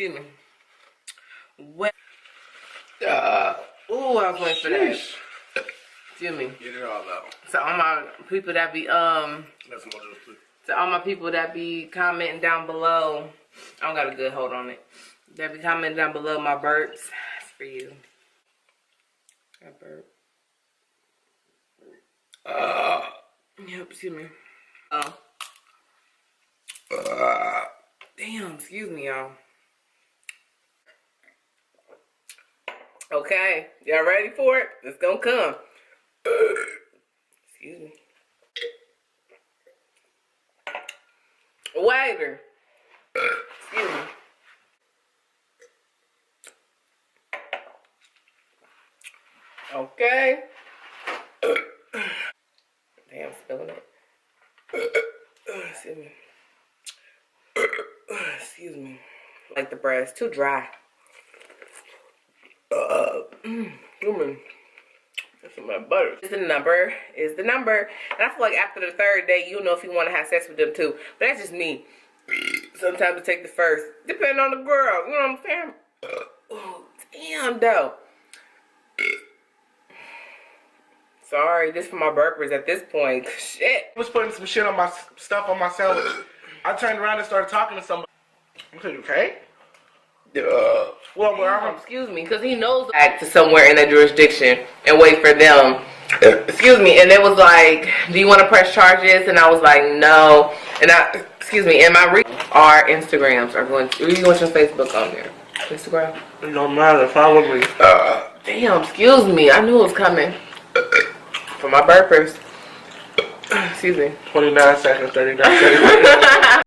Excuse me. Well, ooh, I was waiting for that. Excuse me. Get it all out. So all my people that be That's more juice, please. to all my people that be commenting down below, I don't got a good hold on it. That be commenting down below my burps. It's for you. I burp. Yep, excuse me. Damn, excuse me, y'all. Okay, y'all ready for it? It's gonna come. Excuse me. Waiter. Excuse me. Okay. Damn, spilling it. Excuse me. Excuse me. Like the breast, too dry. That's my butter. Is the number. And I feel like after the third day, you know if you want to have sex with them too. But that's just me. Sometimes I take the first. Depending on the girl. You know what I'm saying? Oh, damn, though. Sorry, this for my burpers at this point. Shit. I was putting some shit on my stuff on my sandwich. I turned around and started talking to somebody. I said, okay? Well, where excuse me, because he knows back to somewhere in that jurisdiction and wait for them. Excuse me, and it was like, do you want to press charges? And I was like, no. And excuse me, and my our Instagrams are going to, you want your Facebook on there? Instagram? It don't matter, follow me. Damn, excuse me, I knew it was coming. For my burpers. Excuse me. 29 seconds, 39 seconds.